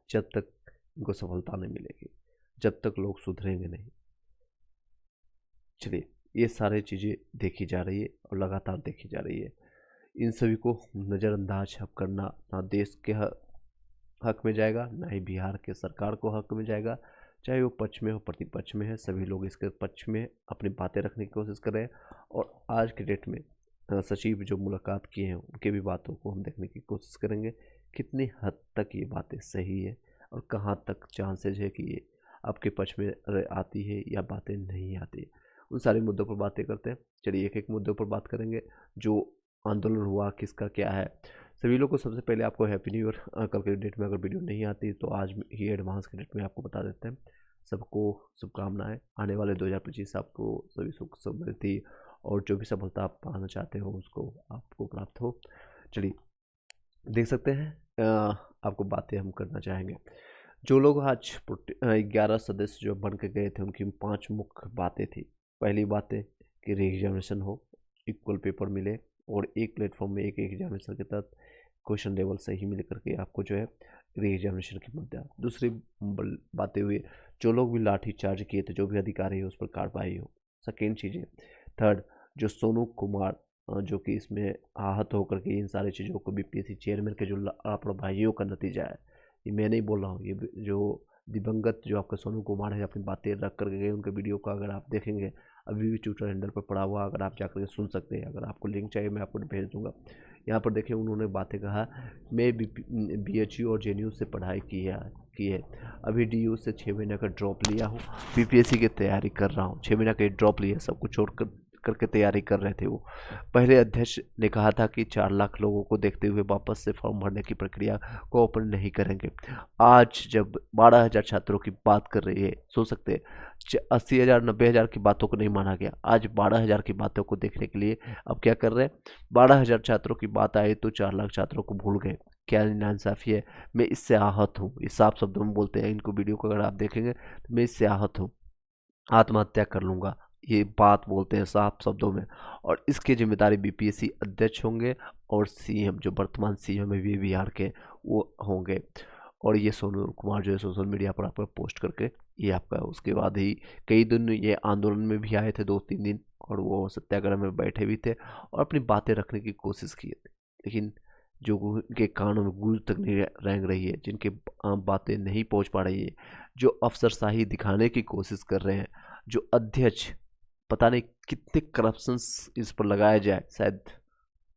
जब तक इनको सफलता नहीं मिलेगी, जब तक लोग सुधरेंगे नहीं। चलिए, ये सारी चीज़ें देखी जा रही है और लगातार देखी जा रही है। इन सभी को नज़रअंदाज अब करना ना देश के हक में जाएगा, ना ही बिहार के सरकार को हक में जाएगा। चाहे वो पक्ष में हो प्रतिपक्ष में है, सभी लोग इसके पक्ष में अपनी बातें रखने की कोशिश कर रहे हैं। और आज के डेट में सचिव जो मुलाकात किए हैं उनके भी बातों को हम देखने की कोशिश करेंगे, कितनी हद तक ये बातें सही है और कहाँ तक चांसेज है कि ये आपके पक्ष में आती है या बातें नहीं आती। उन सारे मुद्दों पर बातें करते हैं। चलिए, एक एक मुद्दों पर बात करेंगे। जो आंदोलन हुआ किसका क्या है, सभी लोग को सबसे पहले आपको हैप्पी न्यू ईयर। कल के डेट में अगर वीडियो नहीं आती तो आज ही एडवांस के डेट में आपको बता देते हैं। सबको शुभकामनाएं। आने वाले 2025 आपको सभी सुख समृद्धि और जो भी सफलता आप पाना चाहते हो उसको आपको प्राप्त हो। चलिए, देख सकते हैं आपको बातें हम करना चाहेंगे। जो लोग आज 11 सदस्य जो बन के गए थे उनकी 5 मुख्य बातें थी। पहली बात है कि री एग्जामिनेशन हो, इक्वल पेपर मिले और एक प्लेटफॉर्म में एक एग्जामिनेशन के तहत क्वेश्चन लेवल सही मिल करके आपको जो है री एग्जामिनेशन की मुद्दा। दूसरी बातें हुई, जो लोग भी लाठी चार्ज किए थे, जो भी अधिकारी है उस पर कार्रवाई हो। सेकेंड चीज़ें। थर्ड, जो सोनू कुमार जो कि इसमें आहत होकर के इन सारी चीज़ों को बीपीएससी चेयरमैन के जो लापरवाहियों का नतीजा है, ये मैं नहीं बोल रहा हूँ, ये जो दिवंगत जो आपका सोनू कुमार है अपनी बातें रख कर गए, उनके वीडियो को अगर आप देखेंगे अभी भी ट्विटर हैंडल पर पड़ा हुआ, अगर आप जाकर के सुन सकते हैं। अगर आपको लिंक चाहिए मैं आपको भेज दूंगा। यहाँ पर देखिए उन्होंने बातें कहा, मैं BHU और JNU से पढ़ाई की है। अभी DU से 6 महीने का ड्रॉप लिया हूँ, BPSC की तैयारी कर रहा हूँ। 6 महीने का ड्रॉप लिया, सब कुछ छोड़ करके तैयारी कर रहे थे वो। पहले अध्यक्ष ने कहा था कि 4 लाख लोगों को देखते हुए वापस से फॉर्म भरने की प्रक्रिया को ओपन नहीं करेंगे। आज जब 12,000 छात्रों की बात कर रही है, सोच सकते हैं 80,000 90,000 की बातों को नहीं माना गया, आज 12,000 की बातों को देखने के लिए अब क्या कर रहे हैं, 12,000 छात्रों की बात आई तो 4 लाख छात्रों को भूल गए। क्या नाइंसाफी है। मैं इससे आहत हूँ। इस साफ शब्दों में बोलते हैं, इनको वीडियो को अगर आप देखेंगे तो मैं इससे आहत हूँ, आत्महत्या कर लूँगा, ये बात बोलते हैं साफ शब्दों में। और इसकी जिम्मेदारी BPSC अध्यक्ष होंगे और CM जो वर्तमान CM है बिहार के वो होंगे। और ये सोनू कुमार जो है सोशल मीडिया पर आपका पोस्ट करके ये आपका, उसके बाद ही कई दिन ये आंदोलन में भी आए थे 2-3 दिन, और वो सत्याग्रह में बैठे भी थे और अपनी बातें रखने की कोशिश किए थे। लेकिन जो उनके कानों में गूंज तक नहीं रेंग रही है, जिनके बातें नहीं पहुंच पा रही है, जो अफसरशाही दिखाने की कोशिश कर रहे हैं, जो अध्यक्ष पता नहीं कितने करप्शन इस पर लगाया जाए शायद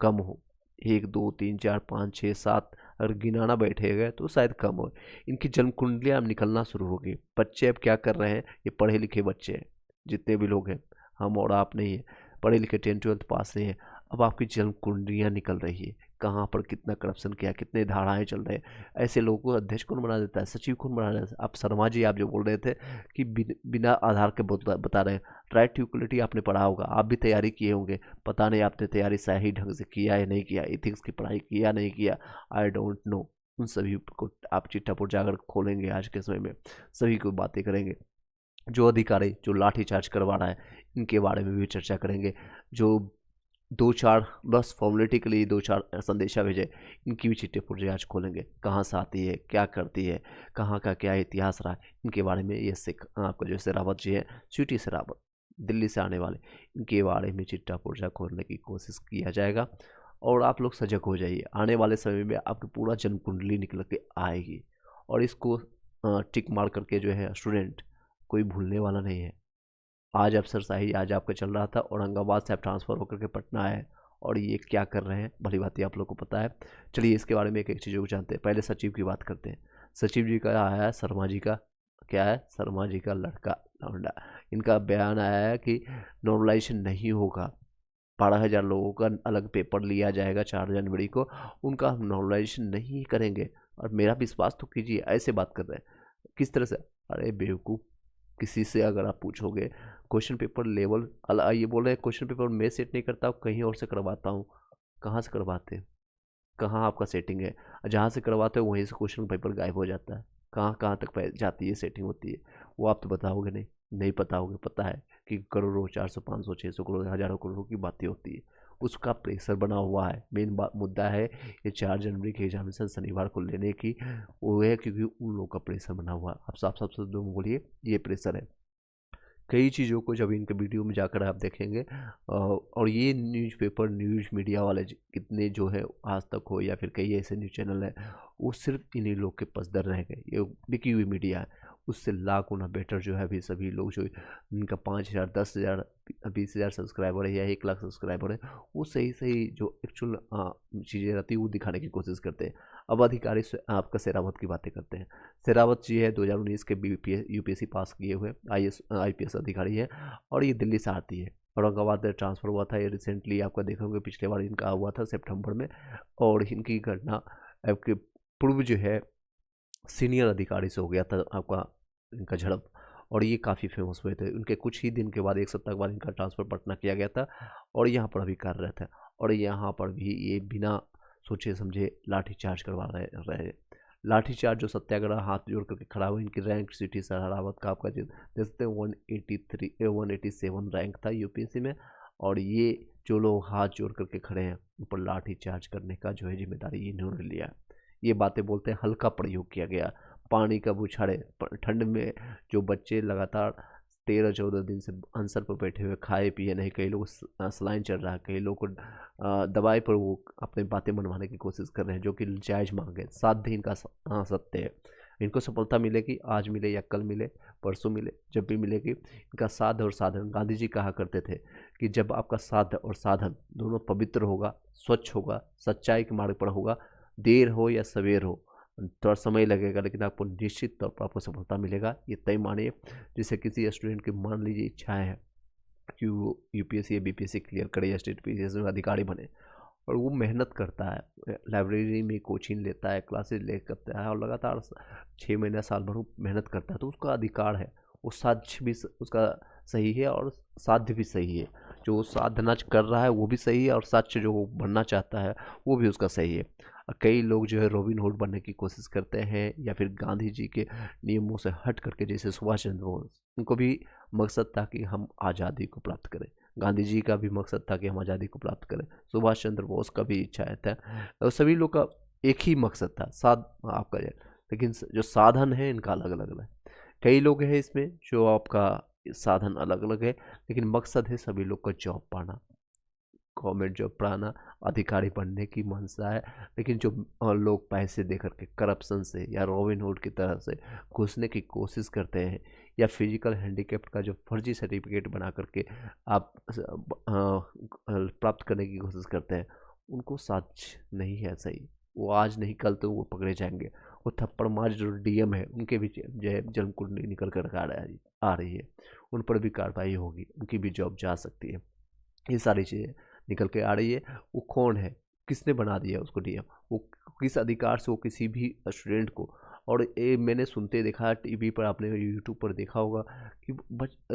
कम हो। 1 2 3 4 5 6 7 अगर गिनाना बैठे गए तो शायद कम हो। इनकी जन्म कुंडलियां अब निकलना शुरू होगी। बच्चे अब क्या कर रहे हैं, ये पढ़े लिखे बच्चे हैं, जितने भी लोग हैं, हम और आप नहीं है, पढ़े लिखे 10th 12th पास नहीं है। अब आपकी जन्म कुंडलियां निकल रही है, कहाँ पर कितना करप्शन किया, कितने धाराएं चल रहे हैं। ऐसे लोगों को अध्यक्ष कौन बना देता है, सचिव कौन बना देता है। आप शर्मा जी, आप जो बोल रहे थे कि बिना आधार के बता रहे हैं, राइट टू इक्वलिटी आपने पढ़ा होगा, आप भी तैयारी किए होंगे, पता नहीं आपने तैयारी सही ढंग से किया या नहीं किया, एथिक्स की पढ़ाई किया नहीं किया, आई डोंट नो। उन सभी को आप चिट्ठापुर जाकर खोलेंगे, आज के समय में सभी को बातें करेंगे। जो अधिकारी जो लाठीचार्ज करवा रहा है, इनके बारे में भी चर्चा करेंगे। जो 2-4 बस फॉर्मेलिटी के लिए 2-4 संदेशा भेजे, इनकी भी चिट्ठी आज खोलेंगे, कहाँ से आती है, क्या करती है, कहाँ का क्या इतिहास रहा है, इनके बारे में ये सिख आपको जो शेरावत जी है, स्वीटी शेरावत दिल्ली से आने वाले, इनके बारे में चिट्ठा पुर्जा खोलने की कोशिश किया जाएगा। और आप लोग सजग हो जाइए, आने वाले समय में आपकी पूरा जन्म कुंडली निकल के आएगी। और इसको टिक मार करके जो है स्टूडेंट कोई भूलने वाला नहीं है। आज अफसरशाही आज आपका चल रहा था, औरंगाबाद से आप ट्रांसफ़र होकर के पटना आए और ये क्या कर रहे हैं भली बात ही आप लोग को पता है। चलिए, इसके बारे में एक एक चीज़ों को जानते हैं। पहले सचिव की बात करते हैं। सचिव जी का आया है शर्मा जी का, क्या है, शर्मा जी का लड़का लौंडा, इनका बयान आया है कि नॉर्मलाइजेशन नहीं होगा, 12,000 लोगों का अलग पेपर लिया जाएगा 4 जनवरी को, उनका हम नॉर्मलाइजेशन नहीं करेंगे। और मेरा विश्वास तो कीजिए, ऐसे बात कर रहे हैं किस तरह से। अरे बेवकूफ़, किसी से अगर आप पूछोगे क्वेश्चन पेपर लेवल ये बोल रहे हैं क्वेश्चन पेपर मैं सेट नहीं करता हूँ, कहीं और से करवाता हूँ। कहाँ से करवाते हैं, कहाँ आपका सेटिंग है, जहाँ से करवाते हो वहीं से क्वेश्चन पेपर गायब हो जाता है। कहाँ कहाँ तक जाती है सेटिंग होती है, वो आप तो बताओगे नहीं, नहीं पता होगे। पता है कि करोड़ों 400 500 600 करोड़ हज़ारों करोड़ों की बातें होती है, उसका प्रेशर बना हुआ है। मेन मुद्दा है ये 4 जनवरी के एग्जामिनेशन शनिवार को लेने की, वो है क्योंकि उन लोगों का प्रेशर बना हुआ है। आप साफ साफ शब्दों में बोलिए, ये प्रेशर है। कई चीज़ों को जब इनके वीडियो में जाकर आप देखेंगे और ये न्यूज़पेपर न्यूज़ मीडिया वाले कितने जो है आज तक हो या फिर कई ऐसे न्यूज़ चैनल हैं, वो सिर्फ इन्हीं लोग के पसदर रह गए। ये बिकी हुई मीडिया है, उससे लाख गुना बेटर जो है अभी सभी लोग जो इनका 5,000 10,000 20,000 सब्सक्राइबर है या 1 लाख सब्सक्राइबर है, वो सही सही जो एक्चुअल चीज़ें रहती है वो दिखाने की कोशिश करते हैं। अब अधिकारी आपका शेरावत की बातें करते हैं। शेरावत जी है 2019 के यूपीएससी पास किए हुए IPS अधिकारी है और ये दिल्ली से आती है। औरंगाबाद ट्रांसफ़र हुआ था, ये रिसेंटली आपका देखा होगा, पिछले बार इनका हुआ था सितंबर में। और इनकी घटना आपके पूर्व जो है सीनियर अधिकारी से हो गया था आपका इनका झड़प, और ये काफ़ी फेमस हुए थे। उनके कुछ ही दिन के बाद 1 सप्ताह के बाद इनका ट्रांसफ़र पटना किया गया था और यहाँ पर अभी कार्यरत है। और यहाँ पर भी ये बिना सोचे समझे लाठीचार्ज करवा रहे। लाठीचार्ज जो सत्याग्रह हाथ जोड़ करके खड़ा हुआ, इनकी रैंक सिटी सहारावत का आपका देख सकते हैं 187 रैंक था यूपीएससी में। और ये जो लोग हाथ जोड़ करके खड़े हैं उन पर लाठीचार्ज करने का जो है जिम्मेदारी इन्होंने लिया। ये बातें बोलते हैं हल्का प्रयोग किया गया, पानी का बौछारे। ठंड में जो बच्चे लगातार 13-14 दिन से आंसर पर बैठे हुए, खाए पिए नहीं, कई लोग सलाइन चल रहा है, कई लोग को दवाई पर वो अपनी बातें मनवाने की कोशिश कर रहे हैं, जो कि जायज़ मांग है। साध्य इनका सत्य है। इनको सफलता मिलेगी, आज मिले या कल मिले, परसों मिले, जब भी मिलेगी। इनका साध और साधन, गांधी जी कहा करते थे कि जब आपका साध और साधन दोनों पवित्र होगा, स्वच्छ होगा, सच्चाई के मार्ग पर होगा, देर हो या सवेर हो, थोड़ा समय लगेगा लेकिन आपको निश्चित तौर पर आपको सफलता मिलेगा, ये तय मानिए। जैसे किसी स्टूडेंट की मान लीजिए इच्छाएं हैं कि वो यूपीएससी या बीपीएससी क्लियर करे या स्टेट पीसीएस में अधिकारी बने, और वो मेहनत करता है, लाइब्रेरी में कोचिंग लेता है, क्लासेस ले करता है और लगातार 6 महीना साल भर मेहनत करता है, तो उसका अधिकार है। वो साध्य भी उसका सही है और साध्य भी सही है। जो साधना कर रहा है वो भी सही है और सच जो बनना चाहता है वो भी उसका सही है। कई लोग जो है रॉबिन हुड बनने की कोशिश करते हैं या फिर गांधी जी के नियमों से हट करके, जैसे सुभाष चंद्र बोस, उनको भी मकसद था कि हम आज़ादी को प्राप्त करें। गांधी जी का भी मकसद था कि हम आज़ादी को प्राप्त करें, सुभाष चंद्र बोस का भी इच्छा था, और सभी लोग का एक ही मकसद था, आपका लेकिन जो साधन है इनका अलग अलग है। कई लोग हैं इसमें जो आपका साधन अलग अलग है लेकिन मकसद है सभी लोग का जॉब पाना, गवर्नमेंट जॉब पाना, अधिकारी बनने की मंशा है। लेकिन जो लोग पैसे दे करके करप्शन से या रॉबिन हुड की तरह से घुसने की कोशिश करते हैं या फिजिकल हैंडीकैप का जो फर्जी सर्टिफिकेट बना करके आप प्राप्त करने की कोशिश करते हैं, उनको सच नहीं है सही। वो आज नहीं कल तो वो पकड़े जाएंगे। वो थप्पड़ मार जो डीएम है उनके भी जो है जन्म कुंडली निकल कर आ रही है, उन पर भी कार्रवाई होगी, उनकी भी जॉब जा सकती है। ये सारी चीज़ें निकल के आ रही है। वो कौन है, किसने बना दिया उसको डीएम, वो किस अधिकार से वो किसी भी स्टूडेंट को। और ये मैंने सुनते देखा टीवी पर, आपने यूट्यूब पर देखा होगा कि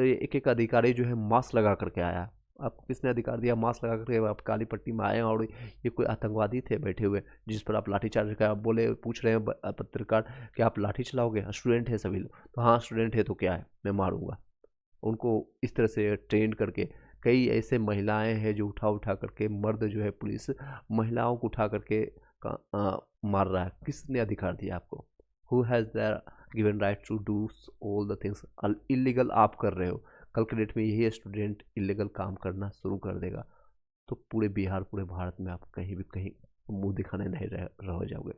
एक एक अधिकारी जो है मास्क लगा करके आया। आपको किसने अधिकार दिया मास्क लगा करके आप काली पट्टी में आए और ये कोई आतंकवादी थे बैठे हुए जिस पर आप लाठीचार्ज का, आप बोले पूछ रहे हैं पत्रकार कि आप लाठी चलाओगे, स्टूडेंट है सभी लोग, तो हाँ स्टूडेंट है तो क्या है, मैं मारूंगा। उनको इस तरह से ट्रेन करके, कई ऐसे महिलाएं हैं जो उठा उठा करके, मर्द जो है पुलिस महिलाओं को उठा करके मार रहा है। किसने अधिकार दिया आपको? Who has the given right to do all the things? Illegal आप कर रहे हो, कल के डेट में यही स्टूडेंट इलीगल काम करना शुरू कर देगा तो पूरे बिहार, पूरे भारत में आप कहीं भी कहीं मुंह दिखाने नहीं रह जाओगे।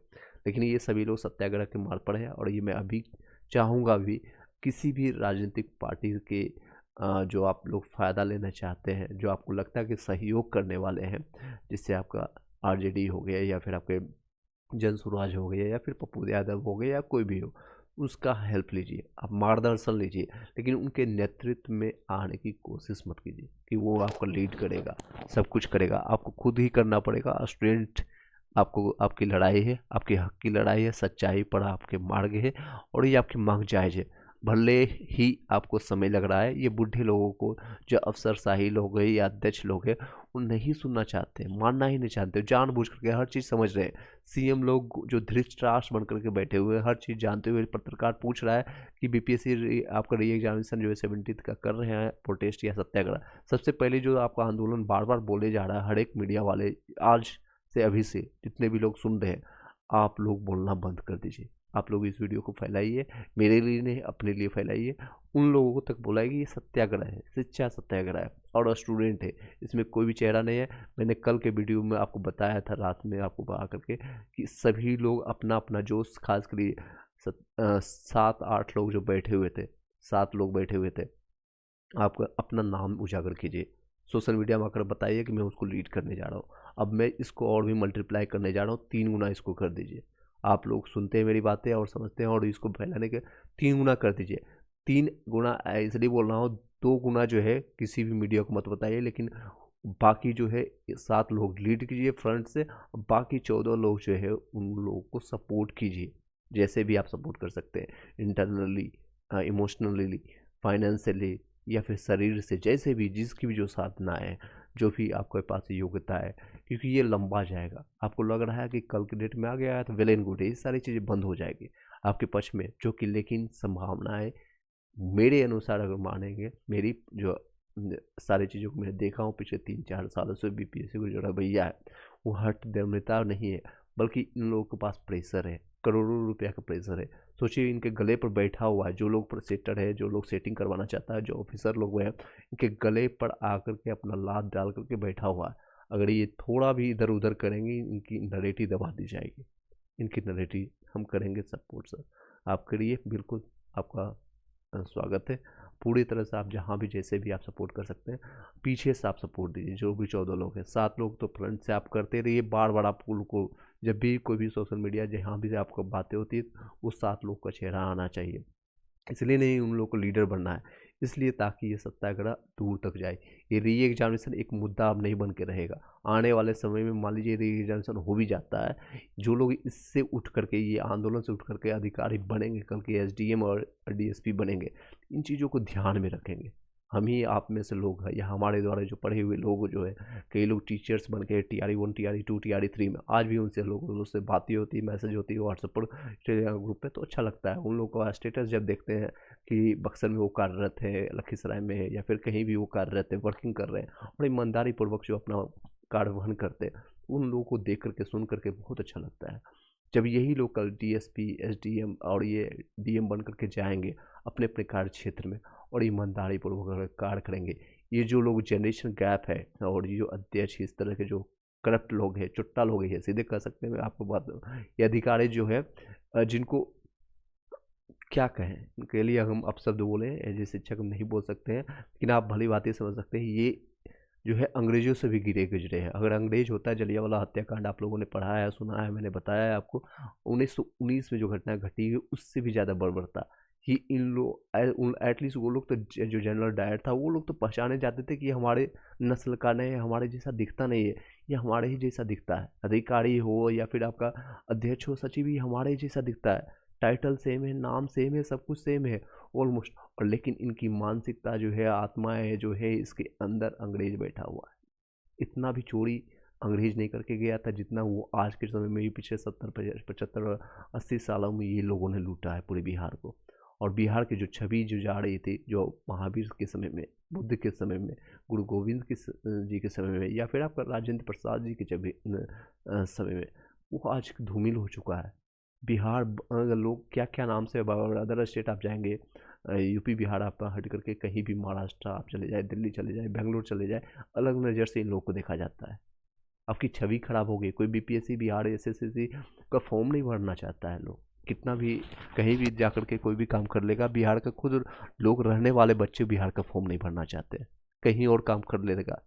लेकिन ये सभी लोग सत्याग्रह के मार्ग पर है और ये मैं अभी चाहूँगा भी किसी भी राजनीतिक पार्टी के जो आप लोग फ़ायदा लेना चाहते हैं, जो आपको लगता है कि सहयोग करने वाले हैं, जिससे आपका आरजेडी हो गया या फिर आपके जन स्वराज हो गया या फिर पप्पू यादव हो गया या कोई भी हो, उसका हेल्प लीजिए, आप मार्गदर्शन लीजिए, लेकिन उनके नेतृत्व में आने की कोशिश मत कीजिए कि वो आपको लीड करेगा, सब कुछ करेगा। आपको खुद ही करना पड़ेगा। स्टूडेंट आपको, आपकी लड़ाई है, आपके हक की लड़ाई है, सच्चाई पर आपके मार्ग है और ये आपकी मांग जायज़ है। भले ही आपको समय लग रहा है, ये बूढ़े लोगों को, जो अफसरशाही लोग हैं या अध्यक्ष लोग हैं, वो नहीं सुनना चाहते, मानना ही नहीं चाहते, जानबूझ करके हर चीज़ समझ रहे हैं। सीएम लोग जो धृतराष्ट्र बन करके बैठे हुए हैं, हर चीज़ जानते हुए पत्रकार पूछ रहा है कि बीपीएससी आपका री एग्जामिनेशन जो है 17th का कर रहे हैं प्रोटेस्ट या सत्याग्रह। सबसे पहले जो आपका आंदोलन बार बार बोले जा रहा है हर एक मीडिया वाले, आज से अभी से जितने भी लोग सुन रहे हैं, आप लोग बोलना बंद कर दीजिए। आप लोग इस वीडियो को फैलाइए, मेरे लिए नहीं अपने लिए फैलाइए, उन लोगों तक बुलाइए कि ये सत्याग्रह है, शिक्षा सत्याग्रह है और स्टूडेंट है, इसमें कोई भी चेहरा नहीं है। मैंने कल के वीडियो में आपको बताया था, रात में आपको बता करके, कि सभी लोग अपना अपना जोश, खास कर 7-8 लोग जो बैठे हुए थे, 7 लोग बैठे हुए थे, आप अपना नाम उजागर कीजिए, सोशल मीडिया में आकर बताइए कि मैं उसको लीड करने जा रहा हूँ। अब मैं इसको और भी मल्टीप्लाई करने जा रहा हूँ, 3 गुना इसको कर दीजिए। आप लोग सुनते हैं मेरी बातें और समझते हैं, और इसको फैलाने के 3 गुना कर दीजिए। 3 गुना इसलिए बोल रहा हूँ, 2 गुना जो है किसी भी मीडिया को मत बताइए, लेकिन बाकी जो है 7 लोग लीड कीजिए फ्रंट से, बाकी 14 लोग जो है उन लोगों को सपोर्ट कीजिए, जैसे भी आप सपोर्ट कर सकते हैं, इंटरनली, इमोशनली, फाइनेंशियली, या फिर शरीर से, जैसे भी, जिसकी भी जो साधना है, जो भी आपके पास योग्यता है, क्योंकि ये लंबा जाएगा। आपको लग रहा है कि कल की डेट में आ गया है तो वेल एंड गुड है, ये सारी चीज़ें बंद हो जाएगी आपके पक्ष में, जो कि लेकिन संभावना है मेरे अनुसार, अगर मानेंगे मेरी जो सारी चीज़ों को मैंने देखा हूँ पिछले 3-4 सालों से, बीपीएससी को जो रवैया है वो हट देवता नहीं है, बल्कि इन लोगों के पास प्रेशर है, करोड़ों रुपया का प्रेशर है। सोचिए इनके गले पर बैठा हुआ है, जो लोग सेटर है, जो लोग सेटिंग करवाना चाहता है, जो ऑफिसर लोग हैं, इनके गले पर आकर के अपना लात डाल करके बैठा हुआ है। अगर ये थोड़ा भी इधर उधर करेंगे, इनकी नरेटी दबा दी जाएगी, इनकी नरेटी हम करेंगे सपोर्ट सर आपके लिए, बिल्कुल आपका स्वागत है। पूरी तरह से आप जहाँ भी जैसे भी आप सपोर्ट कर सकते हैं, पीछे से आप सपोर्ट दीजिए। जो भी 14 लोग हैं, 7 लोग तो फ्रंट से आप करते रहिए, बार बार आप उनको, जब भी कोई भी सोशल मीडिया जहाँ भी आपको बातें होती है, उस 7 लोग का चेहरा आना चाहिए। इसलिए नहीं उन लोगों को लीडर बनना है, इसलिए ताकि ये सत्याग्रह दूर तक जाए। ये री एग्जामिनेशन एक मुद्दा अब नहीं बन के रहेगा। आने वाले समय में मान लीजिए री एग्जामिनेशन हो भी जाता है, जो लोग इससे उठ करके, ये आंदोलन से उठ करके अधिकारी बनेंगे, कल के एसडीएम और डीएसपी बनेंगे, इन चीज़ों को ध्यान में रखेंगे। हम ही आप में से लोग हैं, या हमारे द्वारा जो पढ़े हुए लोग जो है, कई लोग टीचर्स बन के TRE 1, TRE 2, TRE 3 में, आज भी उनसे लोगों से बातें होती है, मैसेज होती है व्हाट्सएप पर, टेलीग्राम ग्रुप पे, तो अच्छा लगता है उन लोगों का स्टेटस जब देखते हैं कि बक्सर में वो कार्यरत है, लखीसराय में है, या फिर कहीं भी वो कार्यरत है, वर्किंग कर रहे हैं और ईमानदारी पूर्वक जो अपना कार्यवहन करते हैं, उन लोगों को देख करके, सुन करके बहुत अच्छा लगता है। जब यही लोग कल डीएसपी, एसडीएम और ये डीएम बन करके जाएंगे अपने अपने कार्य क्षेत्र में और ईमानदारी पूर्वक कार्य करेंगे, ये जो लोग जनरेशन गैप है, और ये जो अध्यक्ष इस तरह के जो करप्ट लोग हैं, चुट्टा लोग हैं, सीधे कह सकते हैं, मैं आपको बात, ये अधिकारी जो है, जिनको क्या कहें, इनके लिए हम अपशब्द बोले, एज ए शिक्षक हम नहीं बोल सकते हैं, लेकिन आप भली बातें समझ सकते हैं, ये जो है अंग्रेजों से भी गिरे गुजरे हैं। अगर अंग्रेज होता है, जलियांवाला हत्याकांड आप लोगों ने पढ़ा है, सुना है, मैंने बताया है आपको, 1919 में जो घटना घटी है उससे भी ज़्यादा बर्बर था। कि इन लोग एटलीस्ट वो लोग तो, जो जनरल डायर था, वो लोग तो पहचाने जाते थे कि ये हमारे नस्ल का नहीं है, हमारे जैसा दिखता नहीं है, ये हमारे ही जैसा दिखता है। अधिकारी हो या फिर आपका अध्यक्ष हो, सचिव, ही हमारे ही जैसा दिखता है, टाइटल सेम है, नाम सेम है, सब कुछ सेम है ऑलमोस्ट। और लेकिन इनकी मानसिकता जो है, आत्माएं जो है, इसके अंदर अंग्रेज बैठा हुआ है। इतना भी चोरी अंग्रेज नहीं करके गया था जितना वो आज के समय में भी पिछले 70-75-80 सालों में ये लोगों ने लूटा है पूरे बिहार को। और बिहार की जो छवि जो जा रही थी, जो महावीर के समय में, बुद्ध के समय में, गुरु गोविंद जी के समय में, या फिर आपका राजेंद्र प्रसाद जी के समय में, वो आज धूमिल हो चुका है। बिहार, अगर लोग क्या क्या नाम से, अदर स्टेट आप जाएंगे, यूपी बिहार आप हट करके कहीं भी, महाराष्ट्र आप चले जाए, दिल्ली चले जाए, बेंगलोर चले जाए, अलग नज़र से इन लोगों को देखा जाता है। आपकी छवि खराब हो गई। कोई बीपीएससी, बिहार एसएससी का फॉर्म नहीं भरना चाहता है। लोग कितना भी कहीं भी जा करके कोई भी काम कर लेगा, बिहार का खुद लोग रहने वाले बच्चे बिहार का फॉर्म नहीं भरना चाहते, कहीं और काम कर लेगा,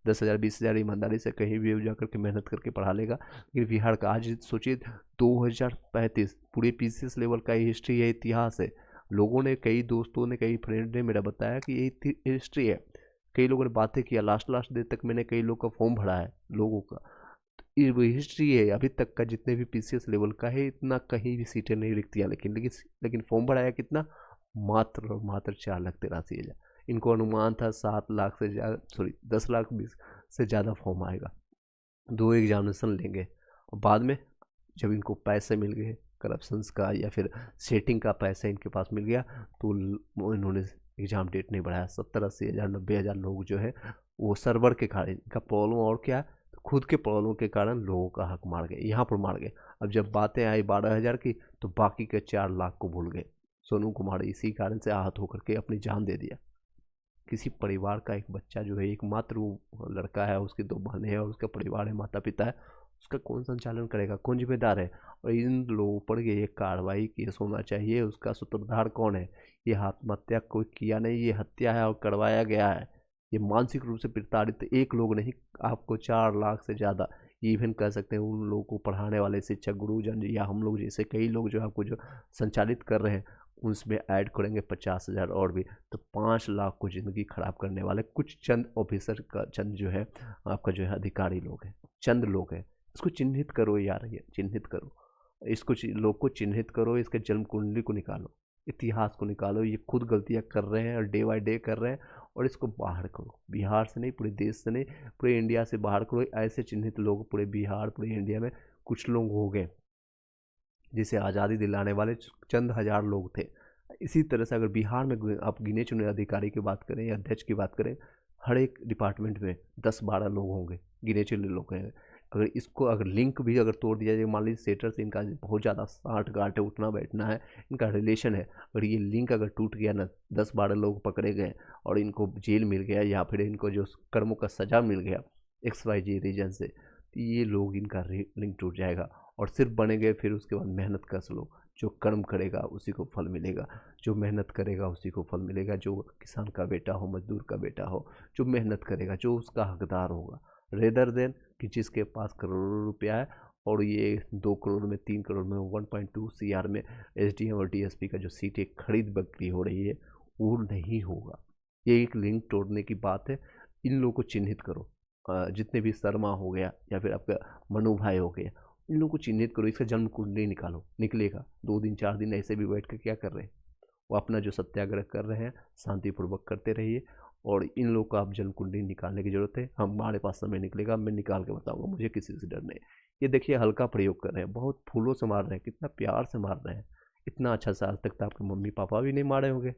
10,000 20,000 ईमानदारी से कहीं भी जा करके मेहनत करके पढ़ा लेगा। लेकिन बिहार का आज सोचिए, 2035 पूरे पीसीएस लेवल का हिस्ट्री है, इतिहास है। लोगों ने, कई दोस्तों ने, कई फ्रेंड ने मेरा बताया कि ये हिस्ट्री है। कई लोगों ने बातें किया, लास्ट डे तक मैंने कई लोग का फॉर्म भरा है लोगों का। तो ये वो हिस्ट्री है अभी तक का, जितने भी पीसीएस लेवल का है, इतना कहीं भी सीटें नहीं लिखती है, लेकिन फॉर्म भरा है कितना, मात्र और मात्र 4,83,000। इनको अनुमान था 7 लाख से ज़्यादा, सॉरी 10 लाख 20 से ज़्यादा फॉर्म आएगा। 2 एग्जामिनेशन लेंगे और बाद में जब इनको पैसे मिल गए करप्शंस का या फिर सेटिंग का पैसा इनके पास मिल गया तो इन्होंने एग्ज़ाम डेट नहीं बढ़ाया। 70-80 हज़ार 90,000 लोग जो है वो सर्वर के कारण, इनका प्रॉब्लम और क्या है, तो खुद के प्रॉब्लम के कारण लोगों का हक मार गए, यहाँ पर मार गए। अब जब बातें आई 12,000 की तो बाकी के 4 लाख को भूल गए। सोनू कुमार इसी कारण से आहत होकर के अपनी जान दे दिया। किसी परिवार का एक बच्चा जो है, एकमात्र वो लड़का है, उसकी 2 बहनें हैं और उसका परिवार है, माता पिता है, उसका कौन संचालन करेगा, कौन जिम्मेदार है? और इन लोगों पर ये कार्रवाई केस होना चाहिए। उसका सूत्रधार कौन है? ये आत्महत्या कोई किया नहीं, ये हत्या है और करवाया गया है। ये मानसिक रूप से प्रताड़ित एक लोग नहीं, आपको 4 लाख से ज़्यादा, इवन कह सकते हैं उन लोगों को पढ़ाने वाले शिक्षक गुरुजन या हम लोग जैसे कई लोग जो आपको जो संचालित कर रहे हैं, उसमें ऐड करेंगे 50,000 और भी, तो 5 लाख को ज़िंदगी खराब करने वाले कुछ चंद ऑफिसर का, चंद जो है आपका जो है अधिकारी लोग हैं, चंद लोग हैं। इसको चिन्हित करो यार, ये चिन्हित करो, इसको लोग को चिन्हित करो, इसके जन्म कुंडली को निकालो, इतिहास को निकालो। ये खुद गलतियां कर रहे हैं और डे बाय डे कर रहे हैं, और इसको बाहर करो। बिहार से नहीं, पूरे देश से नहीं, पूरे इंडिया से बाहर करो। ऐसे चिन्हित लोग पूरे बिहार, पूरे इंडिया में कुछ लोग हो गए जिसे आज़ादी दिलाने वाले चंद हजार लोग थे। इसी तरह से अगर बिहार में आप गिने चुने अधिकारी की बात करें या अध्यक्ष की बात करें, हर एक डिपार्टमेंट में 10-12 लोग होंगे, गिने चुने लोग हैं। अगर इसको अगर लिंक भी अगर तोड़ दिया जाए, मान लीजिए सेटर से इनका बहुत ज़्यादा साठ गांठ है, उठना बैठना है, इनका रिलेशन है, अगर ये लिंक अगर टूट गया ना, 10-12 लोग पकड़े गए और इनको जेल मिल गया या फिर इनको जो कर्मों का सजा मिल गया XYZ रीजन से, तो ये लोग इनका लिंक टूट जाएगा और सिर्फ बनेंगे फिर उसके बाद मेहनत कश लोग। जो कर्म करेगा उसी को फल मिलेगा, जो मेहनत करेगा उसी को फल मिलेगा। जो किसान का बेटा हो, मजदूर का बेटा हो, जो मेहनत करेगा, जो उसका हकदार होगा, रेदर देन कि जिसके पास करोड़ों रुपया है और ये 2 करोड़ में, 3 करोड़ में, 1.2 CR में SDM और DSP का जो सीटें खरीद बिक्री हो रही है, वो नहीं होगा। ये एक लिंक तोड़ने की बात है। इन लोगों को चिन्हित करो, जितने भी शर्मा हो गया या फिर आपका मनु भाई हो गया, इन लोगों को चिन्हित करो। इसका जन्म कुंडली निकालो, निकलेगा। 2 दिन 4 दिन ऐसे भी बैठ कर क्या कर रहे हैं, वो अपना जो सत्याग्रह कर रहे हैं शांतिपूर्वक करते रहिए। और इन लोगों को आप जन्म कुंडली निकालने की जरूरत है। हमारे पास समय निकलेगा, मैं निकाल के बताऊंगा, मुझे किसी से डर नहीं। ये देखिए हल्का प्रयोग कर रहे हैं, बहुत फूलों से मार रहे हैं, कितना प्यार से मार रहे हैं। इतना अच्छा सा आज तक तो आपके मम्मी पापा भी नहीं मारे होंगे।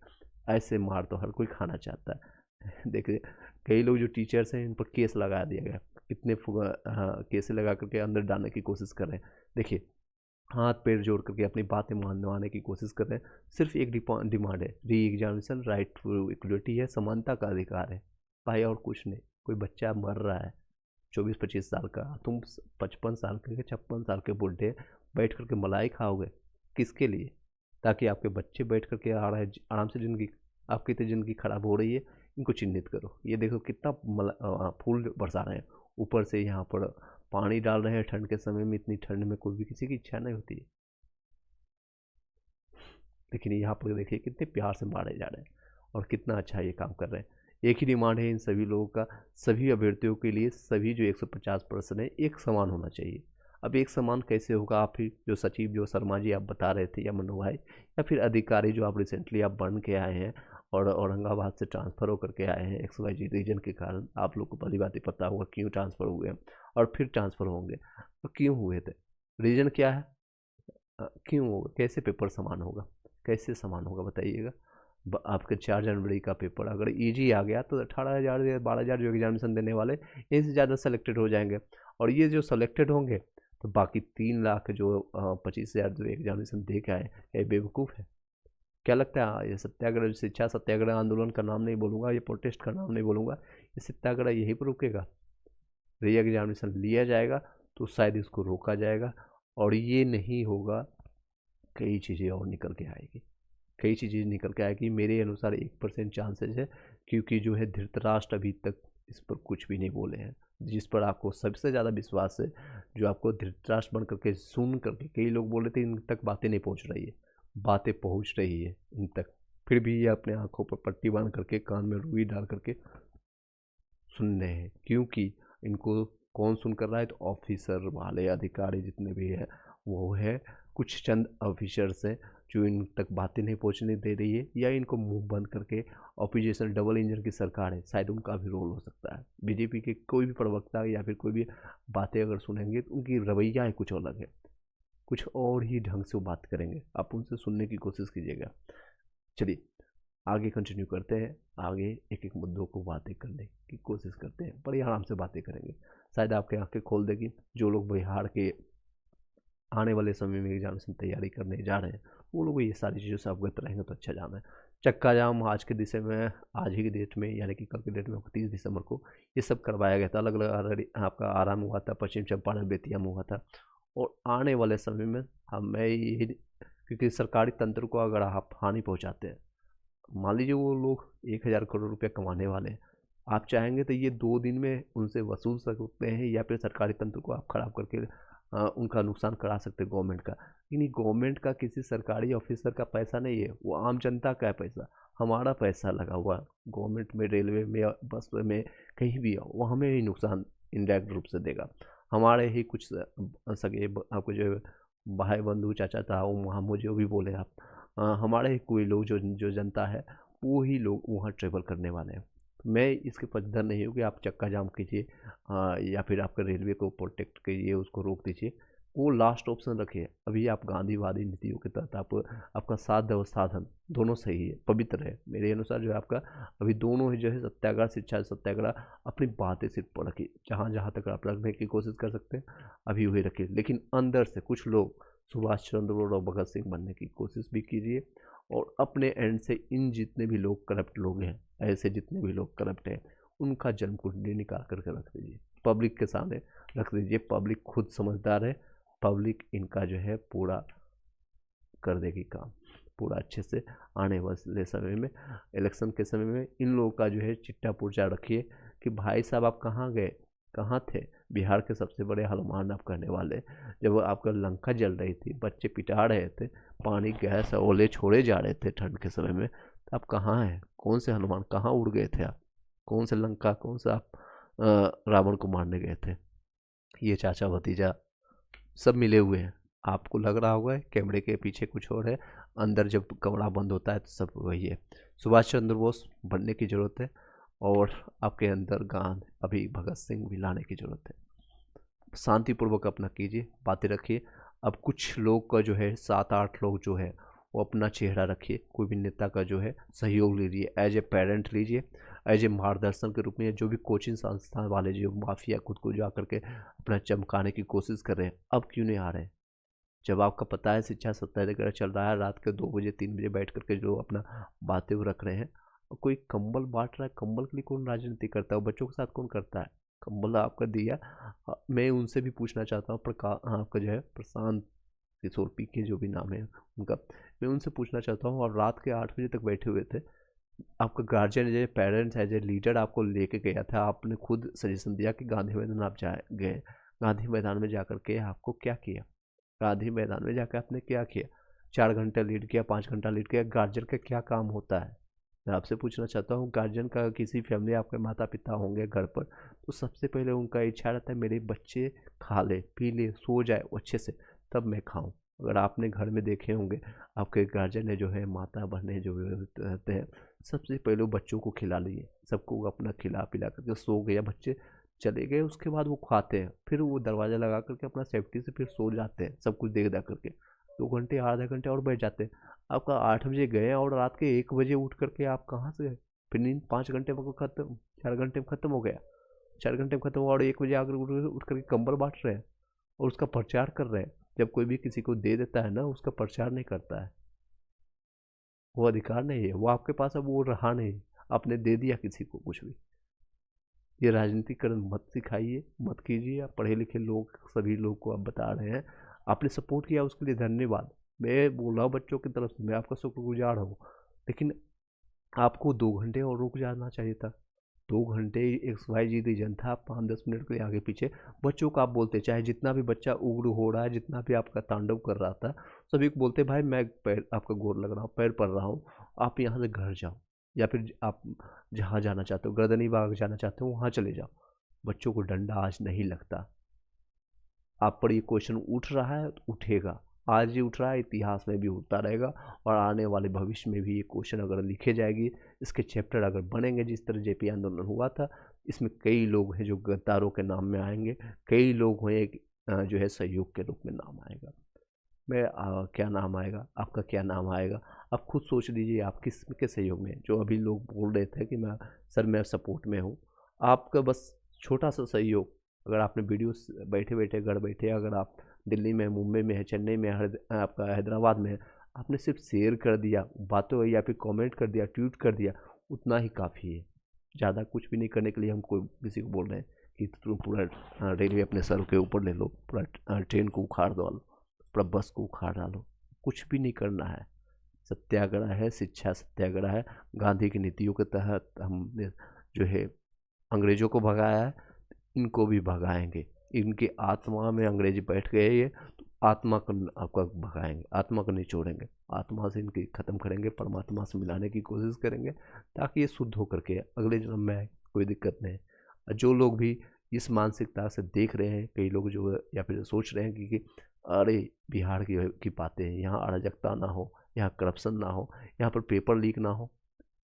ऐसे मार तो हर कोई खाना चाहता है। देखिए कई लोग जो टीचर्स हैं, इन पर केस लगा दिया गया, कितने हाँ केस लगा करके अंदर डालने की कोशिश कर रहे हैं। देखिए हाथ पैर जोड़ करके अपनी बातें मानवाने की कोशिश कर रहे हैं। सिर्फ एक डिमांड है, re examination, right to equality है, समानता का अधिकार है भाई, और कुछ नहीं। कोई बच्चा मर रहा है 24-25 साल का, तुम 55 साल के 56 साल के बूढ़े बैठ करके मलाई खाओगे, किसके लिए? ताकि आपके बच्चे बैठ करके आ रहे हैं आराम से, जिंदगी आपकी तो जिंदगी खराब हो रही है। इनको चिन्हित करो। ये देखो कितना फूल बरसा रहे हैं, ऊपर से यहाँ पर पानी डाल रहे हैं। ठंड के समय में, इतनी ठंड में कोई भी किसी की इच्छा नहीं होती है, लेकिन यहाँ पर देखिए कितने प्यार से मारे जा रहे हैं और कितना अच्छा ये काम कर रहे हैं। एक ही डिमांड है इन सभी लोगों का, सभी अभ्यर्थियों के लिए, सभी जो 150% है, एक समान होना चाहिए। अब एक समान कैसे होगा? आप ही जो सचिव जो शर्मा जी आप बता रहे थे, या मनु भाई, या फिर अधिकारी जो आप रिसेंटली आप बन के आए हैं और औरंगाबाद से ट्रांसफ़र होकर के आए हैं XYZ रीजन के कारण, आप लोग को भली बात ही पता होगा क्यों ट्रांसफ़र हुए हैं और फिर ट्रांसफ़र होंगे, तो क्यों हुए थे, रीजन क्या है, क्यों होगा, कैसे पेपर समान होगा, कैसे समान होगा बताइएगा। आपके 4 जनवरी का पेपर अगर इजी आ गया तो 18,000 या 12,000 जो एग्जामिनेशन देने वाले, इनसे ज़्यादा सेलेक्टेड हो जाएंगे। और ये जो सेलेक्टेड होंगे तो बाकी 3 लाख जो 25,000 जो एग्जामिनेशन दे के आए, ये बेवकूफ़ है? क्या लगता है ये सत्याग्रह, शिक्षा सत्याग्रह आंदोलन का नाम नहीं बोलूँगा, ये प्रोटेस्ट का नाम नहीं बोलूँगा, ये सत्याग्रह यहीं पर रुकेगा? री एग्जामिनेशन लिया जाएगा तो शायद इसको रोका जाएगा, और ये नहीं होगा, कई चीज़ें और निकल के आएगी, कई चीज़ें निकल के आएगी। मेरे अनुसार 1% चांसेज है, क्योंकि जो है धृतराष्ट्र अभी तक इस पर कुछ भी नहीं बोले हैं। जिस पर आपको सबसे ज़्यादा विश्वास है, जो आपको धृतराष्ट्र बन करके सुन करके, कई लोग बोले थे इन तक बातें नहीं पहुंच रही है, बातें पहुंच रही है इन तक, फिर भी ये अपने आंखों पर पट्टी बांध करके, कान में रुई डाल करके सुन रहे हैं। क्योंकि इनको कौन सुन कर रहा है? तो ऑफिसर वाले अधिकारी जितने भी हैं वो है, कुछ चंद ऑफिसर्स हैं जो इन तक बातें नहीं पहुंचने दे रही है, या इनको मुंह बंद करके ऑपोजिशन डबल इंजन की सरकार है, शायद उनका भी रोल हो सकता है। बीजेपी के कोई भी प्रवक्ता या फिर कोई भी बातें अगर सुनेंगे तो उनकी रवैया ही कुछ अलग है, कुछ और ही ढंग से वो बात करेंगे, आप उनसे सुनने की कोशिश कीजिएगा। चलिए आगे कंटिन्यू करते हैं, आगे एक एक मुद्दों को बातें करने की कोशिश करते हैं, बड़ी आराम से बातें करेंगे, शायद आपके आंखें खोल देगी। जो लोग बिहार के आने वाले समय में एग्जामिनेशन तैयारी करने जा रहे हैं वो लोग ये सारी चीज़ों से अवगत रहेंगे तो अच्छा जाना है। चक्का जाम आज के दिशा में, आज ही की डेट में यानी कि कल की डेट में 30 दिसंबर को ये सब करवाया गया था। अलग अलग आपका आरा में हुआ था, पश्चिम चंपारण बेतिया में हुआ था, और आने वाले समय में हमें ये, क्योंकि सरकारी तंत्र को अगर आप हानि पहुँचाते हैं, मान लीजिए वो लोग 1000 करोड़ रुपये कमाने वाले हैं, आप चाहेंगे तो ये 2 दिन में उनसे वसूल सकते हैं, या फिर सरकारी तंत्र को आप खराब करके उनका नुकसान करा सकते हैं गवर्नमेंट का। लेकिन गवर्नमेंट का किसी सरकारी ऑफिसर का पैसा नहीं है, वो आम जनता का है पैसा, हमारा पैसा लगा हुआ गवर्नमेंट में, रेलवे में, बस में, कहीं भी हो, वो हमें ही नुकसान इनडायरेक्ट रूप से देगा। हमारे ही कुछ सगे आपको जो भाई बंधु चाचा था वो वहाँ मुझे भी बोले आप, हमारे ही कोई लोग जो जो जनता है वो ही लोग वहाँ ट्रेवल करने वाले हैं। मैं इसके पक्षधर नहीं हूँ कि आप चक्का जाम कीजिए या फिर आपका रेलवे को प्रोटेक्ट कीजिए, उसको रोक दीजिए, वो लास्ट ऑप्शन रखिए। अभी आप गांधीवादी नीतियों के तहत आप आपका साध्य और साधन दोनों सही है, पवित्र है मेरे अनुसार। जो है आपका अभी दोनों ही जो है सत्याग्रह, शिक्षा सत्याग्रह, अपनी बातें सिर्फ रखिए, जहाँ जहाँ तक आप रखने की कोशिश कर सकते हैं अभी वही रखिए। लेकिन अंदर से कुछ लोग सुभाष चंद्र बोस और भगत सिंह बनने की कोशिश भी कीजिए, और अपने एंड से इन जितने भी लोग करप्ट लोग हैं, ऐसे जितने भी लोग करप्ट हैं, उनका जन्म कुंडली निकाल करके रख दीजिए, पब्लिक के सामने रख दीजिए। पब्लिक खुद समझदार है, पब्लिक इनका जो है पूरा कर देगी काम, पूरा अच्छे से। आने वाले समय में, इलेक्शन के समय में इन लोगों का जो है चिट्टा पुर्जा रखिए कि भाई साहब आप कहाँ गए, कहाँ थे। बिहार के सबसे बड़े हनुमान आप करने वाले, जब आपका लंका जल रही थी, बच्चे पिटा रहे थे, पानी गैस ओले छोड़े जा रहे थे ठंड के समय में, तो आप कहाँ हैं, कौन से हनुमान, कहाँ उड़ गए थे आप, कौन से लंका, कौन सा आप रावण को मारने गए थे। ये चाचा भतीजा सब मिले हुए हैं, आपको लग रहा होगा कैमरे के पीछे कुछ और है, अंदर जब कमरा बंद होता है तो सब वही है। सुभाष चंद्र बोस बनने की ज़रूरत है, और आपके अंदर गांध अभी भगत सिंह भी लाने की ज़रूरत है। शांतिपूर्वक अपना कीजिए, बातें रखिए। अब कुछ लोग का जो है 7-8 लोग जो है वो अपना चेहरा रखिए, कोई भी नेता का जो है सहयोग लीजिए, एज ए पेरेंट लीजिए, एज ए मार्गदर्शन के रूप में। जो भी कोचिंग संस्थान वाले जो माफिया खुद को जा करके अपना चमकाने की कोशिश कर रहे हैं, अब क्यों नहीं आ रहे हैं? जब आपका पता है शिक्षा सत्याग्रह चल रहा है, रात के 2 बजे 3 बजे बैठ करके जो अपना बातें वो रख रहे हैं, कोई कंबल बांट रहा है, कंबल के लिए कौन राजनीति करता है, बच्चों के साथ कौन करता है? कंबल आपका दिया। मैं उनसे भी पूछना चाहता हूँ, आपका जो है प्रशांत किशोर पी के जो भी नाम है उनका, मैं उनसे पूछना चाहता हूँ, और रात के 8 बजे तक बैठे हुए थे, आपका guardian as a parents as a leader आपको लेके गया था, आपने खुद सजेशन दिया कि गांधी मैदान आप जा गए, गांधी मैदान में जा करके आपको क्या किया, गांधी मैदान में जाकर आपने क्या किया? 4 घंटा लीड किया, 5 घंटा लीड किया, गार्जियन का क्या काम होता है? मैं आपसे पूछना चाहता हूँ, गार्जियन का किसी फैमिली, आपके माता पिता होंगे घर पर, तो सबसे पहले उनका इच्छा रहता है मेरे बच्चे खा ले, पी ले, सो जाए अच्छे से, तब मैं खाऊं। अगर आपने घर में देखे होंगे, आपके गार्जियन ने जो है, माता बहनें जो रहते हैं, सबसे पहले वो बच्चों को खिला लिए, सबको अपना खिला पिला करके सो गया, बच्चे चले गए, उसके बाद वो खाते हैं, फिर वो दरवाज़ा लगा करके अपना सेफ्टी से फिर सो जाते हैं, सब कुछ देख दाख करके। 2 घंटे आधा घंटे और बैठ जाते हैं। आपका 8 बजे गए और रात के 1 बजे उठ करके आप कहाँ से गए? फिर नींद 5 घंटे में खत्म, 4 घंटे में खत्म हो गया, 4 घंटे में खत्म हुआ, और 1 बजे आकर उठ करके कंबल बांट रहे हैं और उसका प्रचार कर रहे हैं। जब कोई भी किसी को दे देता है ना, उसका प्रचार नहीं करता है, वो अधिकार नहीं है, वो आपके पास अब वो रहा नहीं, आपने दे दिया किसी को कुछ भी। ये राजनीतिकरण मत सिखाइए, मत कीजिए। आप पढ़े लिखे लोग, सभी लोग को आप बता रहे हैं, आपने सपोर्ट किया उसके लिए धन्यवाद। मैं बोल रहा हूँ बच्चों की तरफ से, मैं आपका शुक्रगुजार हूँ, लेकिन आपको 2 घंटे और रुक जाना चाहिए था। 2 घंटे एक्स वाई जी रीजन था, आप 5-10 मिनट के लिए आगे पीछे बच्चों को आप बोलते, चाहे जितना भी बच्चा उग्र हो रहा है, जितना भी आपका तांडव कर रहा था, सभी को बोलते भाई मैं पैर आपका गोर लग रहा हूँ, पैर पड़ रहा हूँ, आप यहाँ से घर जाओ, या फिर आप जहाँ जाना चाहते हो, गर्दनी बाग जाना चाहते हो, वहाँ चले जाओ। बच्चों को डंडा आज नहीं लगता। आप पर ये क्वेश्चन उठ रहा है तो उठेगा, आज ही उठ रहा है, इतिहास में भी उठता रहेगा और आने वाले भविष्य में भी ये क्वेश्चन अगर लिखे जाएगी, इसके चैप्टर अगर बनेंगे, जिस तरह जेपी आंदोलन हुआ था, इसमें कई लोग हैं जो गद्दारों के नाम में आएंगे, कई लोग हैं जो है सहयोग के रूप में नाम आएगा। क्या नाम आएगा, आपका क्या नाम आएगा, आप खुद सोच लीजिए आप किस के सहयोग में। जो अभी लोग बोल रहे थे कि मैं सपोर्ट में हूँ, आपका बस छोटा सा सहयोग, अगर आपने वीडियो बैठे बैठे घर बैठे, अगर आप दिल्ली में, मुंबई में है, चेन्नई में है, आपका हैदराबाद में है, आपने सिर्फ शेयर कर दिया बातों या फिर कमेंट कर दिया, ट्वीट कर दिया, उतना ही काफ़ी है। ज़्यादा कुछ भी नहीं करने के लिए हम कोई किसी को बोल रहे हैं कि तुम पूरा रेलवे अपने सर के ऊपर ले लो, पूरा ट्रेन को उखाड़ दो, पूरा बस को उखाड़ डालो, कुछ भी नहीं करना है। सत्याग्रह है, शिक्षा सत्याग्रह है। गांधी की नीतियों के तहत हमने जो है अंग्रेजों को भगाया है, इनको भी भगाएंगे। इनकी आत्मा में अंग्रेज बैठ गए ये, तो आत्मा को आपका भगाएंगे, आत्मा को निचोड़ेंगे, आत्मा से इनकी ख़त्म करेंगे, परमात्मा से मिलाने की कोशिश करेंगे, ताकि ये शुद्ध होकर के अगले जन्म में आए, कोई दिक्कत नहीं। जो लोग भी इस मानसिकता से देख रहे हैं, कई लोग जो या फिर सोच रहे हैं कि अरे बिहार की बातें हैं, यहाँ अराजकता ना हो, यहाँ करप्शन ना हो, यहाँ पर पेपर लीक ना हो,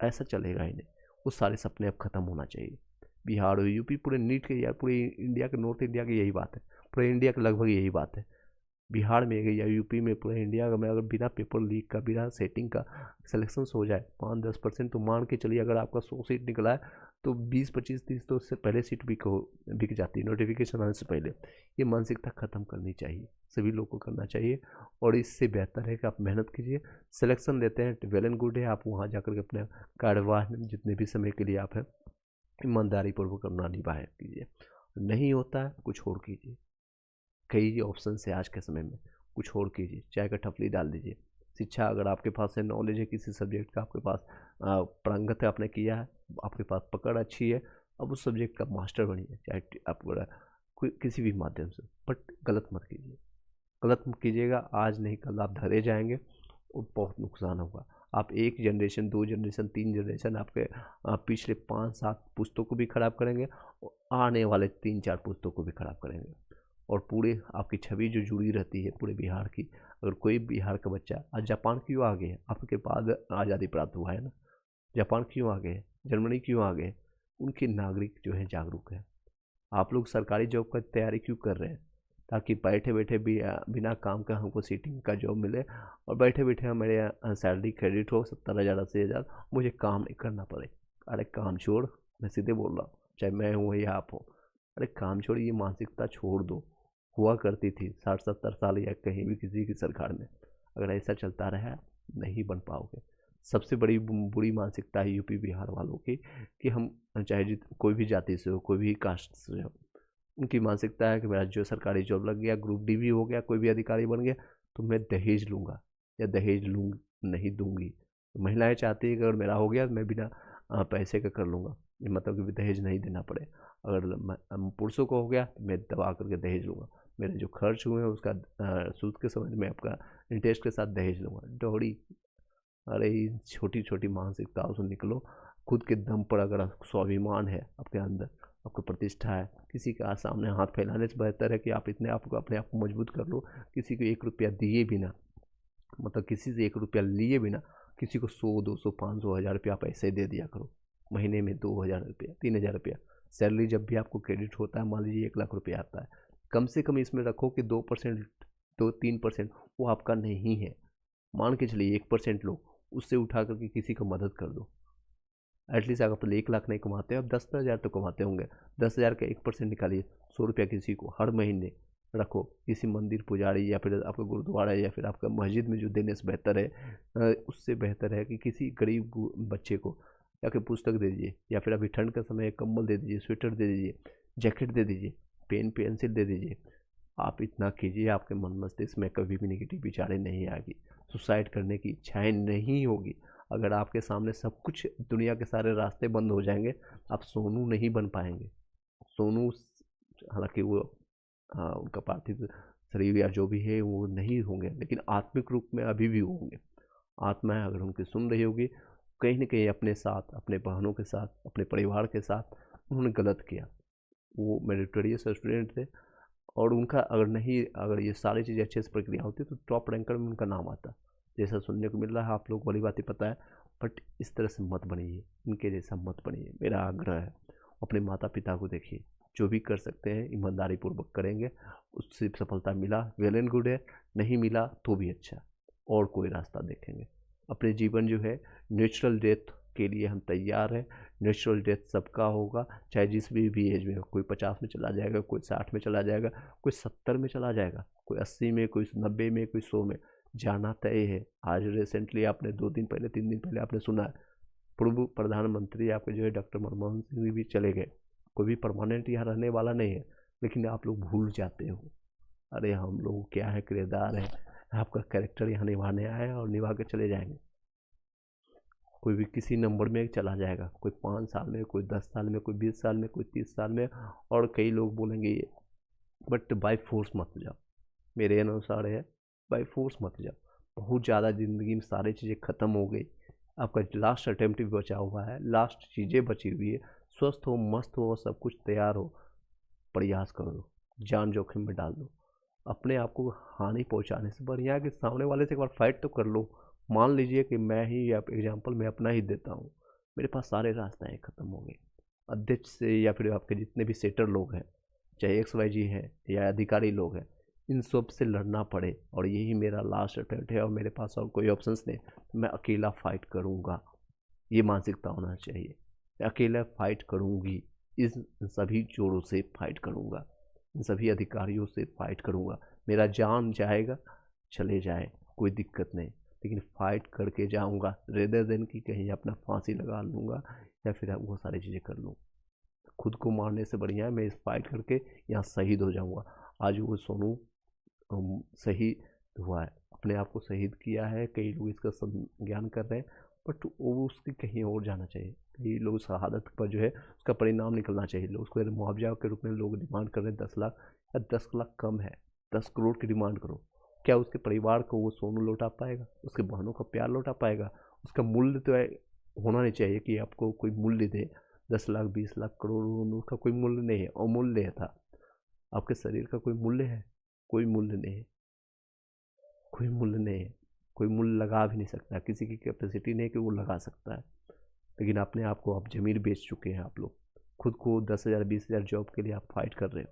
ऐसा चलेगा ही नहीं। वो सारे सपने अब ख़त्म होना चाहिए। बिहार और यूपी, पूरे नीट के, यार पूरे इंडिया के, नॉर्थ इंडिया की यही बात है, पूरे इंडिया के लगभग यही बात है। बिहार में या यूपी में, पूरे इंडिया में अगर बिना पेपर लीक का, बिना सेटिंग का सिलेक्शन हो जाए 5-10%, तो मान के चलिए अगर आपका 100 सीट निकला है तो 20-25-30 तो उससे पहले सीट बिक जाती है नोटिफिकेशन आने से पहले। ये मानसिकता ख़त्म करनी चाहिए, सभी लोग को करना चाहिए। और इससे बेहतर है कि आप मेहनत कीजिए, सिलेक्शन लेते हैं वेल एंड गुड है, आप वहाँ जाकर के अपने कार्यवाह जितने भी समय के लिए आप हैं ईमानदारी पूर्वक अपना निभाया कीजिए। नहीं होता है कुछ और कीजिए, कई ऑप्शन है आज के समय में, कुछ और कीजिए, चाय का टपली डाल दीजिए। शिक्षा अगर आपके पास है, नॉलेज है किसी सब्जेक्ट का, आपके पास पारंगत है, आपने किया है, आपके पास पकड़ अच्छी है, अब उस सब्जेक्ट का मास्टर बनिए, चाहे आप किसी भी माध्यम से, बट गलत मत कीजिए। गलत मत कीजिएगा, आज नहीं कल आप धरे जाएंगे और बहुत नुकसान होगा। आप 1 जनरेशन, 2 जनरेशन, 3 जनरेशन आपके पिछले 5-7 पुस्तकों को भी खराब करेंगे और आने वाले 3-4 पुस्तकों को भी खराब करेंगे। और पूरे आपकी छवि जो जुड़ी रहती है पूरे बिहार की, अगर कोई बिहार का बच्चा आज जापान क्यों आगे है, आपके बाद आज़ादी प्राप्त हुआ है ना, जापान क्यों आगे है, जर्मनी क्यों आगे है, उनके नागरिक जो है जागरूक है। आप लोग सरकारी जॉब का तैयारी क्यों कर रहे हैं, ताकि बैठे बैठे भी बिना काम का हमको सीटिंग का जॉब मिले और बैठे बैठे हमारे सैलरी क्रेडिट हो 70,000 80,000, मुझे काम नहीं करना पड़े। अरे काम छोड़, मैं सीधे बोल रहा हूँ, चाहे मैं हूँ या आप हो, अरे काम छोड़, ये मानसिकता छोड़ दो। हुआ करती थी 60-70 साल या कहीं भी किसी की सरकार में, अगर ऐसा चलता रहा नहीं बन पाओगे। सबसे बड़ी बुरी मानसिकता है यूपी बिहार वालों की, कि हम चाहे कोई भी जाति से हो, कोई भी कास्ट से हो, उनकी मानसिकता है कि मेरा जो सरकारी जॉब लग गया, ग्रुप डी भी हो गया, कोई भी अधिकारी बन गया, तो मैं दहेज लूँगा या दहेज नहीं दूंगी। तो महिलाएं चाहती है कि अगर मेरा हो गया मैं बिना पैसे का कर लूँगा, मतलब कि दहेज नहीं देना पड़े। अगर पुरुषों को हो गया तो मैं दबा करके दहेज लूँगा, मेरे जो खर्च हुए हैं उसका सूद के समझ में आपका इंटरेस्ट के साथ दहेज लूँगा। डोरी, अरे इन छोटी छोटी मानसिकताओं से निकलो। खुद के दम पर अगर स्वाभिमान है आपके अंदर, आपको प्रतिष्ठा है, किसी के सामने हाथ फैलाने से बेहतर है कि आप इतने आप को अपने आप को मजबूत कर लो। किसी को 1 रुपया दिए बिना, मतलब किसी से 1 रुपया लिए बिना, किसी को 100, 200, 500, 1000 रुपया आप ऐसे दे दिया करो। महीने में 2000 रुपया, 3000 रुपया सैलरी जब भी आपको क्रेडिट होता है, मान लीजिए 1 लाख रुपया आता है, कम से कम इसमें रखो कि 2%, 2-3% वो आपका नहीं है। मान के चलिए 1% लो, उससे उठा करके किसी को मदद कर दो। एटलीस्ट अगर आप 1 लाख नहीं कमाते हो, आप 10,000 तो कमाते होंगे, 10,000 का 1% निकालिए, 100 रुपया किसी को हर महीने रखो, किसी मंदिर पुजारी या फिर आपका गुरुद्वारा या फिर आपका मस्जिद में जो देने से बेहतर है, उससे बेहतर है कि किसी गरीब बच्चे को या फिर पुस्तक दे दीजिए, या फिर अभी ठंड का समय कंबल दे दीजिए, स्वेटर दे दीजिए, जैकेट दे दीजिए, पेन पेंसिल दे दीजिए। आप इतना कीजिए, आपके मन मस्तिष्क में कभी भी नेगेटिव विचारें नहीं आएगी, सुसाइड करने की इच्छाएं नहीं होगी। अगर आपके सामने सब कुछ, दुनिया के सारे रास्ते बंद हो जाएंगे, आप सोनू नहीं बन पाएंगे। सोनू, हालांकि वो उनका पार्थिव शरीर या जो भी है वो नहीं होंगे, लेकिन आत्मिक रूप में अभी भी होंगे। आत्माएं अगर उनकी सुन रही होगी, कहीं ना कहीं अपने साथ, अपने बहनों के साथ, अपने परिवार के साथ उन्होंने गलत किया। वो मेरिटोरियस स्टूडेंट थे और उनका अगर ये सारी चीज़ें अच्छे से प्रक्रिया होती तो टॉप रैंकर में उनका नाम आता, जैसा सुनने को मिल रहा है। आप लोग वाली बातें पता है, बट इस तरह से मत बनिए, इनके जैसा मत बनिए, मेरा आग्रह है। अपने माता पिता को देखिए, जो भी कर सकते हैं ईमानदारी पूर्वक करेंगे, उससे सफलता मिला वेल एंड गुड है, नहीं मिला तो भी अच्छा, और कोई रास्ता देखेंगे। अपने जीवन जो है नेचुरल डेथ के लिए हम तैयार हैं। नेचुरल डेथ सबका होगा, चाहे जिस भी एज में हो। कोई 50 में चला जाएगा, कोई 60 में चला जाएगा, कोई 70 में चला जाएगा, कोई 80 में, कोई 90 में, कोई 100 में, जाना तय है। आज रिसेंटली आपने 2 दिन पहले 3 दिन पहले आपने सुना है, पूर्व प्रधानमंत्री आपके जो है डॉक्टर मनमोहन सिंह भी चले गए। कोई भी परमानेंट यहाँ रहने वाला नहीं है, लेकिन आप लोग भूल जाते हो। अरे हम लोग क्या है, किरदार है, आपका कैरेक्टर यहाँ निभाने आए हैं और निभा के चले जाएंगे। कोई भी किसी नंबर में चला जाएगा, कोई 5 साल में, कोई 10 साल में, कोई 20 साल में, कोई 30 साल में, और कई लोग बोलेंगे ये, बट बाय फोर्स मत जाओ, मेरे अनुसार है बाय फोर्स मत जाओ। बहुत ज़्यादा ज़िंदगी में सारी चीज़ें ख़त्म हो गई, आपका लास्ट अटेम्प्ट भी बचा हुआ है, लास्ट चीज़ें बची हुई है। स्वस्थ हो, मस्त हो, सब कुछ तैयार हो, प्रयास करो, जान जोखिम में डाल दो। अपने आप को हानि पहुंचाने से बढ़िया है कि सामने वाले से एक बार फाइट तो कर लो। मान लीजिए कि मैं ही, या एग्जांपल मैं अपना ही देता हूँ, मेरे पास सारे रास्ते ख़त्म हो गए, अध्यक्ष से या फिर आपके जितने भी सेटर लोग हैं, चाहे XYZ हैं या अधिकारी लोग हैं, इन सब से लड़ना पड़े और यही मेरा लास्ट अटेम्प्ट है और मेरे पास और कोई ऑप्शंस नहीं, तो मैं अकेला फाइट करूँगा। ये मानसिकता होना चाहिए, मैं अकेला फाइट करूँगी, इन सभी जोड़ों से फाइट करूँगा, इन सभी अधिकारियों से फाइट करूँगा। मेरा जान जाएगा, चले जाए, कोई दिक्कत नहीं, लेकिन फाइट करके जाऊँगा, रेदर देन कि कहीं अपना फांसी लगा लूँगा या फिर वो सारी चीज़ें कर लूँ। खुद को मारने से बढ़िया है मैं इस फाइट करके यहाँ शहीद हो जाऊँगा। आज वो सोनू शहीद हुआ है, अपने आप को शहीद किया है, कई लोग इसका संज्ञान कर रहे हैं, बट वो उसकी कहीं और जाना चाहिए। कई लोग शहादत पर जो है उसका परिणाम निकलना चाहिए, लोग उसको मुआवजा के रूप में लोग डिमांड कर रहे हैं 10 लाख, या 10 लाख कम है, 10 करोड़ की डिमांड करो। क्या उसके परिवार को वो सोनू लौटा पाएगा? उसके बहनों का प्यार लौटा पाएगा? उसका मूल्य तो होना नहीं चाहिए कि आपको कोई मूल्य दे। 10 लाख, 20 लाख, करोड़, का कोई मूल्य नहीं है, अमूल्य था। आपके शरीर का कोई मूल्य है? कोई मूल्य नहीं है, कोई मूल्य नहीं है, कोई मूल्य लगा भी नहीं सकता, किसी की कैपेसिटी नहीं कि वो लगा सकता है। लेकिन अपने आप को आप ज़मीन बेच चुके हैं, आप लोग खुद को 10,000 20,000 जॉब के लिए आप फाइट कर रहे हो।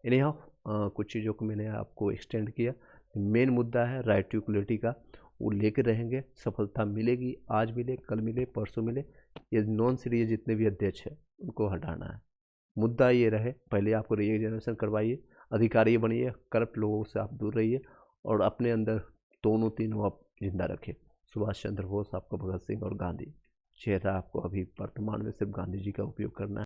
एनी हाउ कुछ चीज़ों को मैंने आपको एक्सटेंड किया। मेन मुद्दा है राइट टू इक्वलिटी का, वो लेके रहेंगे, सफलता मिलेगी, आज मिले, कल मिले, परसों मिले। ये नॉन सीरियस जितने भी अध्यक्ष हैं उनको हटाना है। मुद्दा ये रहे, पहले आपको रीएग्जामिनेशन करवाइए, अधिकारी बनिए, करप्ट लोगों से आप दूर रहिए और अपने अंदर दोनों तीनों आप जिंदा रखिए। सुभाष चंद्र बोस, आपको भगत सिंह और गांधी, चेहरा आपको अभी वर्तमान में सिर्फ गांधी जी का उपयोग करना है।